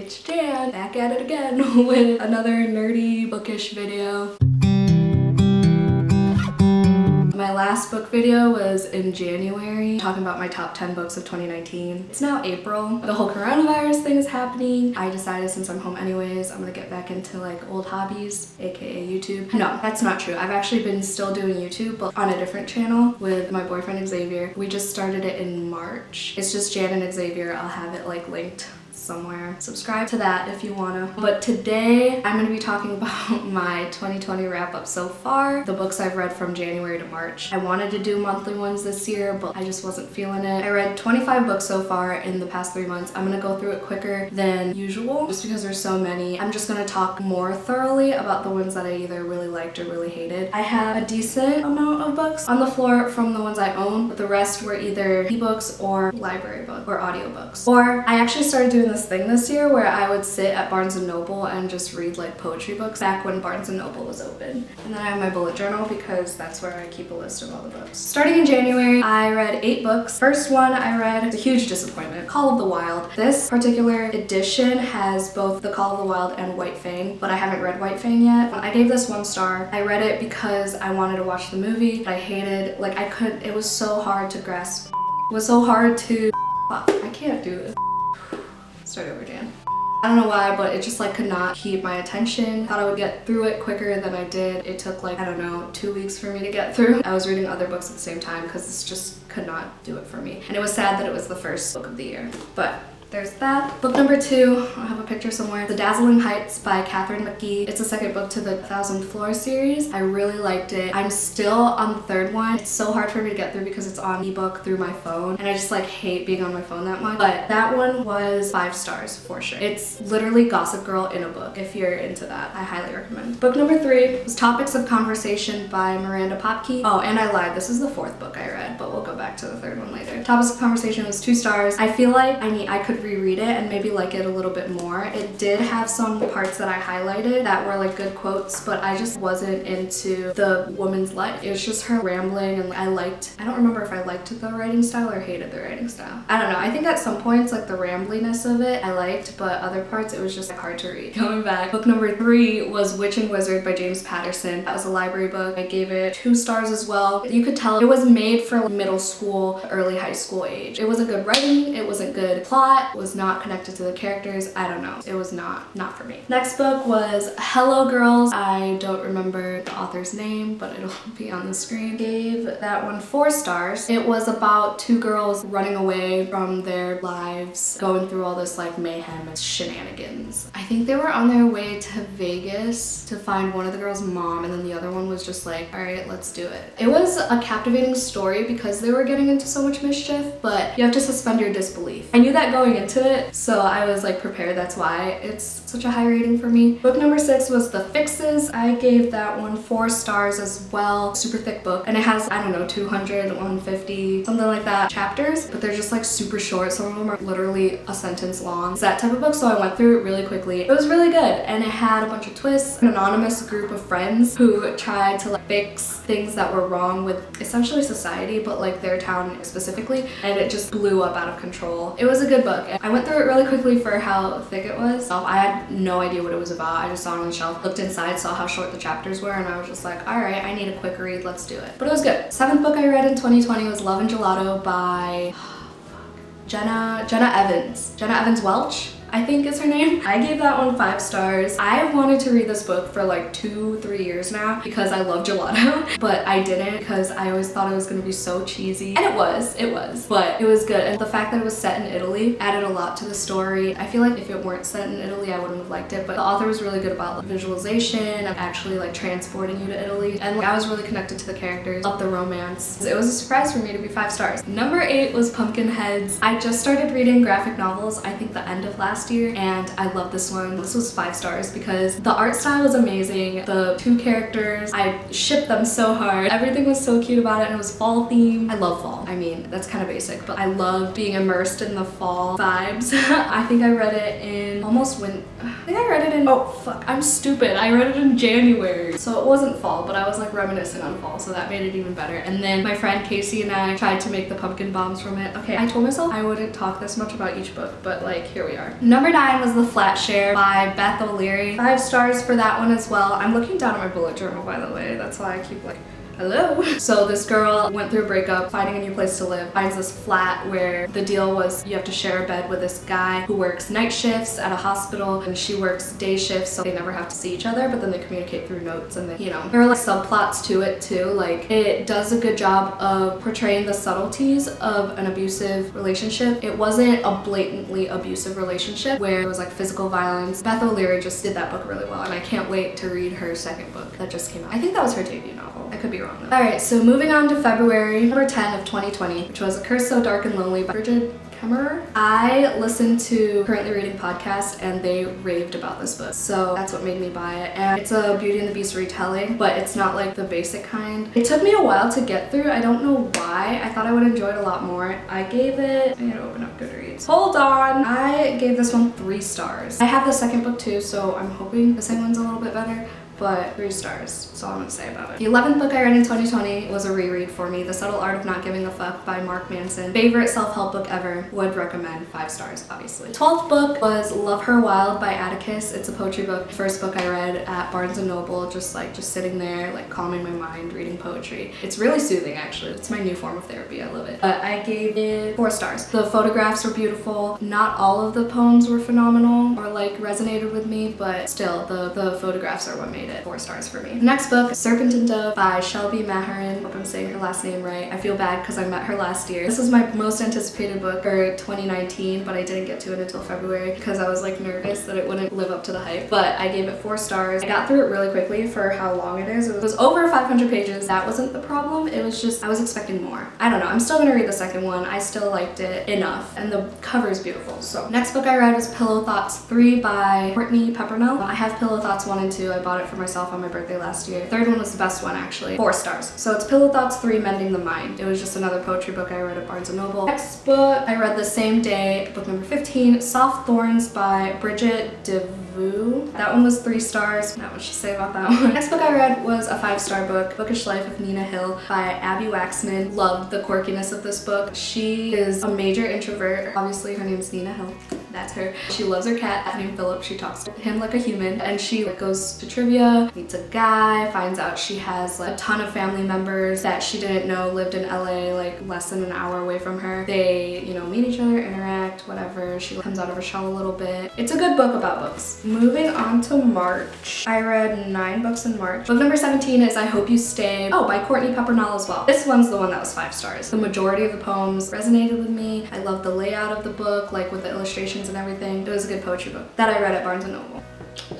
It's Jan, back at it again with another nerdy bookish video. My last book video was in January, talking about my top 10 books of 2019. It's now April. The whole coronavirus thing is happening. I decided since I'm home anyways, I'm gonna get back into like old hobbies, aka YouTube. No, that's not true. I've actually been still doing YouTube, but on a different channel with my boyfriend Xavier. We just started it in March. It's just Jan and Xavier. I'll have it like linked somewhere. Subscribe to that if you wanna. But today I'm gonna be talking about my 2020 wrap up so far, the books I've read from January to March. I wanted to do monthly ones this year, but I just wasn't feeling it. I read 25 books so far in the past 3 months. I'm gonna go through it quicker than usual just because there's so many. I'm just gonna talk more thoroughly about the ones that I either really liked or really hated. I have a decent amount of books on the floor from the ones I own, but the rest were either ebooks or library books or audiobooks. Or I actually started doing this thing this year where I would sit at Barnes & Noble and just read like poetry books back when Barnes & Noble was open. And then I have my bullet journal because that's where I keep a list of all the books. Starting in January, I read 8 books. First one I read, it's a huge disappointment, Call of the Wild. This particular edition has both the Call of the Wild and White Fang, but I haven't read White Fang yet. I gave this 1 star. I read it because I wanted to watch the movie, but I hated, like it was so hard to grasp. It was so hard to, I can't do this. Start over, Jan. I don't know why, but it just like could not keep my attention. Thought I would get through it quicker than I did. It took like, I don't know, 2 weeks for me to get through. I was reading other books at the same time because this just could not do it for me. And it was sad that it was the first book of the year, but there's that. Book number 2, I have a picture somewhere. The Dazzling Heights by Catherine McGee. It's the second book to the 1,000th Floor series. I really liked it. I'm still on the 3rd one. It's so hard for me to get through because it's on ebook through my phone, and I just like hate being on my phone that much. But that one was 5 stars for sure. It's literally Gossip Girl in a book. If you're into that, I highly recommend. Book number 3 was Topics of Conversation by Miranda Popke. Oh, and I lied. This is the 4th book I read, but we'll go back to the 3rd one later. Topics of Conversation was 2 stars. I feel like I could reread it and maybe like it a little bit more. It did have some parts that I highlighted that were like good quotes, but I just wasn't into the woman's life. It was just her rambling, and I don't remember if I liked the writing style or hated the writing style. I don't know. I think at some points like the rambliness of it I liked, but other parts it was just hard to read. Going back, book number 3 was Witch and Wizard by James Patterson. That was a library book. I gave it 2 stars as well. You could tell it was made for middle school, early high school age. It wasn't good writing, it wasn't good plot, it was not connected to the characters. I don't know. It was not for me. Next book was Hello Girls. I don't remember the author's name, but it'll be on the screen. Gave that one 4 stars. It was about 2 girls running away from their lives, going through all this like mayhem and shenanigans. I think they were on their way to Vegas to find one of the girls' mom, and then the other one was just like, all right, let's do it. It was a captivating story because they were getting into so much mischief, but you have to suspend your disbelief. I knew that going into it, so I was like prepared. That's why it's such a high rating for me. Book number 6 was The Fixes. I gave that one 4 stars as well. Super thick book, and it has, I don't know, 200, 150, something like that chapters, but they're just like super short. Some of them are literally a sentence long. It's that type of book, so I went through it really quickly. It was really good, and it had a bunch of twists. An anonymous group of friends who tried to like fix things that were wrong with essentially society, but like their town specifically, and it just blew up out of control. It was a good book. I went through it really quickly for how thick it was. I had no idea what it was about. I just saw it on the shelf, looked inside, saw how short the chapters were, and I was just like, all right, I need a quick read, let's do it. But it was good. 7th book I read in 2020 was Love and Gelato by Jenna Evans Welch, I think is her name. I gave that one 5 stars. I wanted to read this book for like 2-3 years now because I love gelato, but I didn't because I always thought it was gonna be so cheesy. And it was, but it was good. And the fact that it was set in Italy added a lot to the story. I feel like if it weren't set in Italy, I wouldn't have liked it, but the author was really good about like, visualization and actually like transporting you to Italy. And like, I was really connected to the characters, loved the romance. It was a surprise for me to be 5 stars. Number 8 was Pumpkinheads. I just started reading graphic novels, I think the end of last year, and I love this one. This was 5 stars because the art style was amazing. The 2 characters, I shipped them so hard. Everything was so cute about it, and it was fall themed. I love fall. I mean, that's kind of basic, but I love being immersed in the fall vibes. I think I read it in I think I read read it in, oh fuck, I'm stupid. I read it in January. So it wasn't fall, but I was like reminiscing on fall, so that made it even better. And then my friend Casey and I tried to make the pumpkin bombs from it. Okay, I told myself I wouldn't talk this much about each book, but like, here we are. Number 9 was The Flat Share by Beth O'Leary. 5 stars for that one as well. I'm looking down at my bullet journal, by the way. That's why I keep like, hello. So this girl went through a breakup, finding a new place to live, finds this flat where the deal was you have to share a bed with this guy who works night shifts at a hospital and she works day shifts, so they never have to see each other, but then they communicate through notes. And then, you know, there are like subplots to it too. Like, it does a good job of portraying the subtleties of an abusive relationship. It wasn't a blatantly abusive relationship where it was like physical violence. Beth O'Leary just did that book really well, and I can't wait to read her second book that just came out. I think that was her debut novel. I could be wrong. Alright, so moving on to February, number 10 of 2020, which was A Curse So Dark and Lonely by Bridget Kemmerer. I listened to Currently Reading podcast and they raved about this book, so that's what made me buy it. And it's a Beauty and the Beast retelling, but it's not like the basic kind. It took me a while to get through. I don't know why. I thought I would enjoy it a lot more. I gave it, I need to open up Goodreads. Hold on. I gave this one 3 stars. I have the second book too, so I'm hoping the second one's a little bit better. But 3 stars, that's all I'm gonna say about it. The 11th book I read in 2020 was a reread for me, The Subtle Art of Not Giving a Fuck by Mark Manson. Favorite self-help book ever, would recommend, 5 stars, obviously. 12th book was Love Her Wild by Atticus. It's a poetry book. First book I read at Barnes & Noble, just sitting there, like calming my mind, reading poetry. It's really soothing, actually. It's my new form of therapy, I love it. But I gave it 4 stars. The photographs were beautiful. Not all of the poems were phenomenal or like resonated with me, but still, the photographs are what made it 4 stars for me. Next book, Serpent and Dove by Shelby Maharin. Hope I'm saying her last name right. I feel bad because I met her last year. This was my most anticipated book for 2019, but I didn't get to it until February because I was like nervous that it wouldn't live up to the hype. But I gave it 4 stars. I got through it really quickly for how long it is. It was over 500 pages. That wasn't the problem. It was just I was expecting more. I don't know. I'm still gonna read the second one. I still liked it enough, and the cover is beautiful. So next book I read was Pillow Thoughts 3 by Courtney Peppernell. I have Pillow Thoughts 1 and 2. I bought it for myself on my birthday last year. The third one was the best one, actually. 4 stars. So it's Pillow Thoughts 3, Mending the Mind. It was just another poetry book I read at Barnes & Noble. Next book I read the same day, book number 15, Soft Thorns by Bridget DeVoe. That one was 3 stars. Not much to say about that one. Next book I read was a 5-star book, Bookish Life of Nina Hill by Abby Waxman. Loved the quirkiness of this book. She is a major introvert. Obviously her name's Nina Hill. That's her. She loves her cat named Philip. She talks to him like a human, and she goes to trivia, meets a guy, finds out she has like a ton of family members that she didn't know lived in LA, like less than an hour away from her. They, you know, meet each other, interact, whatever. She comes out of her shell a little bit. It's a good book about books. Moving on to March. I read 9 books in March. Book number 17 is I Hope You Stay. Oh, by Courtney Peppernell as well. This one's the one that was 5 stars. The majority of the poems resonated with me. I love the layout of the book, like with the illustrations and everything. It was a good poetry book that I read at Barnes & Noble.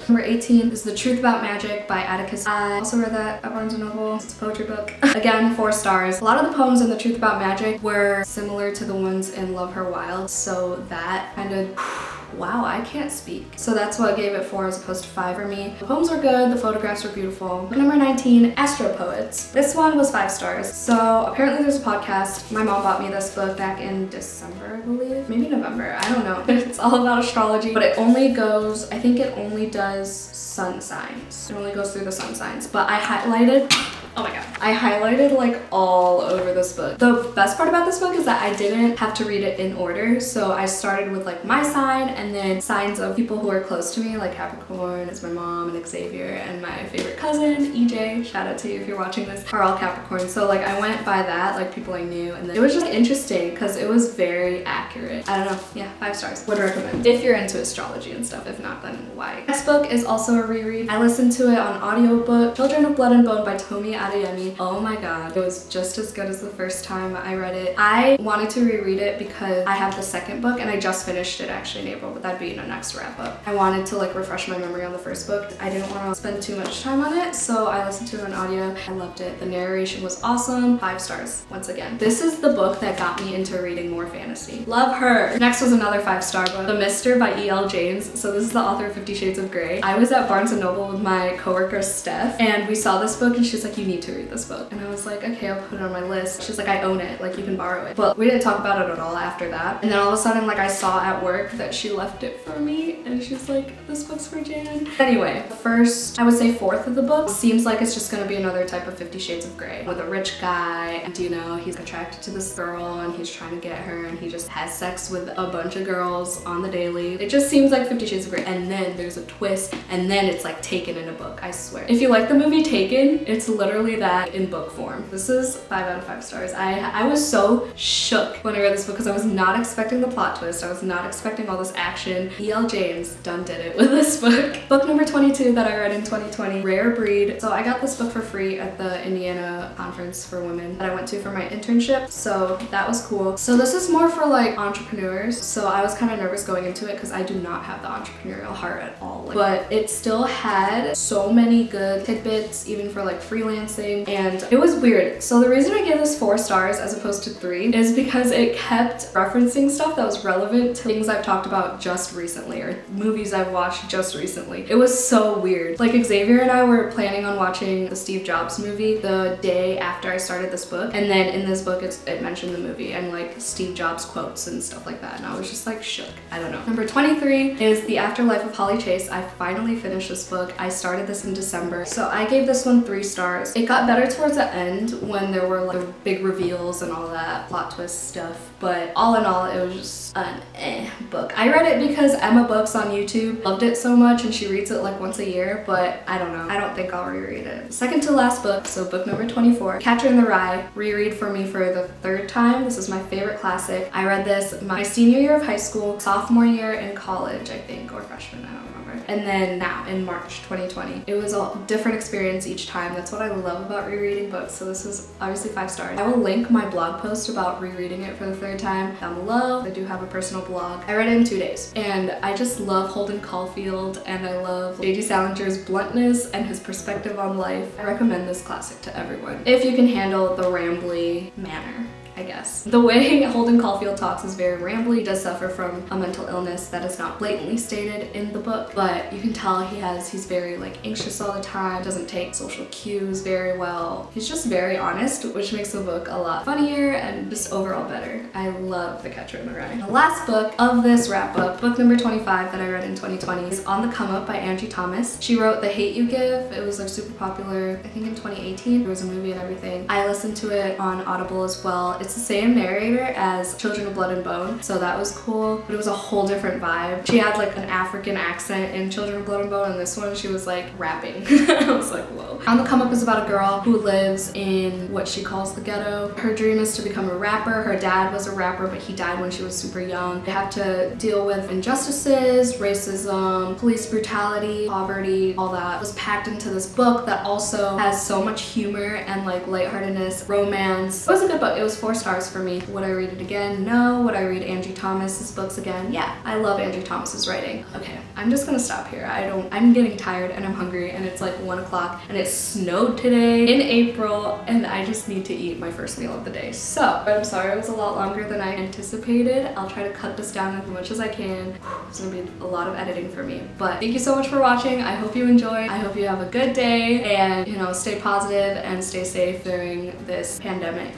Number 18 is The Truth About Magic by Atticus. I also read that at Barnes & Noble. It's a poetry book. Again, 4 stars. A lot of the poems in The Truth About Magic were similar to the ones in Love Her Wild, so that kind of wow, I can't speak. So that's what gave it 4 as opposed to 5 for me. The poems were good, the photographs were beautiful. Book number 19, Astro Poets. This one was 5 stars. So apparently there's a podcast. My mom bought me this book back in December, I believe. Maybe November, I don't know. It's all about astrology, but it only goes, I think it only does sun signs. It only goes through the sun signs, but I highlighted, oh my god, I highlighted like all over this book. The best part about this book is that I didn't have to read it in order. So I started with like my sign and then signs of people who are close to me, like Capricorn is my mom and Xavier, and my favorite cousin, EJ, shout out to you if you're watching this, are all Capricorn. So like I went by that, like people I knew, and then it was just interesting because it was very accurate. I don't know, yeah, 5 stars. Would recommend if you're into astrology and stuff. If not, then why? Next book is also a reread. I listened to it on audiobook, Children of Blood and Bone by Tomi Adeyemi. Oh my god, it was just as good as the first time I read it. I wanted to reread it because I have the second book and I just finished it actually in April, but that'd be in a next wrap up. I wanted to like refresh my memory on the first book. I didn't want to spend too much time on it, so I listened to it on audio. I loved it. The narration was awesome. 5 stars once again. This is the book that got me into reading more fantasy. Love her. Next was another 5-star book, The Mister by E.L. James. So this is the author of 50 Shades of Grey. I was at Barnes & Noble with my coworker Steph, and we saw this book and she's like, you need to read this book. And I was like, okay, I'll put it on my list. She's like, I own it, like you can borrow it. But we didn't talk about it at all after that. And then all of a sudden, like I saw at work that she left it for me and she's like, this book's for Jan. Anyway, first, I would say fourth of the book seems like it's just gonna be another type of 50 Shades of Grey with a rich guy, and you know, he's attracted to this girl and he's trying to get her and he just has sex with a bunch of girls on the daily. It just seems like 50 Shades of Grey, and then there's a twist, and then it's like Taken in a book, I swear. If you like the movie Taken, it's literally that in book form. This is 5 out of 5 stars. I was so shook when I read this book because I was not expecting the plot twist. I was not expecting all this action. E.L. James done did it with this book. Book number 22 that I read in 2020, Rare Breed. So I got this book for free at the Indiana Conference for Women that I went to for my internship, so that was cool. So this is more for like entrepreneurs, so I was kind of nervous going into it because I do not have the entrepreneurial heart at all, but it still had so many good tidbits even for like freelancing, and it was weird. So the reason I gave this 4 stars as opposed to 3 is because it kept referencing stuff that was relevant to things I've talked about just recently or movies I've watched just recently. It was so weird. Like Xavier and I were planning on watching the Steve Jobs movie the day after I started this book, and then in this book it mentioned the movie and like Steve Jobs quotes and stuff like that, and I was just like shook. I don't know. Number 23 is The Afterlife of Holly Chase. I finally finished this book. I started this in December, so I gave this one 3 stars. It got better towards the end when there were like big reveals and all that plot twist stuff, but all in all it was just an book. I read it because Emma Books on YouTube loved it so much and she reads it like once a year, but I don't know. I don't think I'll reread it. Second to last book, so book number 24, Catcher in the Rye, reread for me for the 3rd time. This is my favorite classic. I read this my senior year of high school, sophomore year in college, I think, or freshman, I don't remember. And then now in March 2020. It was a different experience each time. That's what I love about rereading books. So this is obviously 5 stars. I will link my blog post about rereading it for the 3rd time down below. I do have a personal blog. I read it in 2 days. And I just love Holden Caulfield, and I love J.D. Salinger's bluntness and his perspective on life. I recommend this classic to everyone if you can handle the rambly manner, I guess. The way Holden Caulfield talks is very rambly. He does suffer from a mental illness that is not blatantly stated in the book, but you can tell he's very like anxious all the time, doesn't take social cues very well. He's just very honest, which makes the book a lot funnier and just overall better. I love The Catcher in the Rye. The last book of this wrap up, book number 25 that I read in 2020, is On the Come Up by Angie Thomas. She wrote The Hate You Give. It was like super popular, I think in 2018. There was a movie and everything. I listened to it on Audible as well. It's the same narrator as Children of Blood and Bone, so that was cool, but it was a whole different vibe. She had like an African accent in Children of Blood and Bone, and this one she was like rapping. I was like, whoa. On the Come Up is about a girl who lives in what she calls the ghetto. Her dream is to become a rapper. Her dad was a rapper, but he died when she was super young. They have to deal with injustices, racism, police brutality, poverty, all that was packed into this book that also has so much humor and like lightheartedness, romance. It was a good book. It was 4 stars for me. Would I read it again? No. Would I read Angie Thomas's books again? Yeah. I love Angie Thomas's writing. Okay, I'm just gonna stop here. I'm getting tired and I'm hungry and it's like 1 o'clock and it snowed today in April and I just need to eat my first meal of the day. So, I'm sorry it was a lot longer than I anticipated. I'll try to cut this down as much as I can. It's gonna be a lot of editing for me, but thank you so much for watching. I hope you enjoy. I hope you have a good day and, you know, stay positive and stay safe during this pandemic.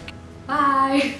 Bye!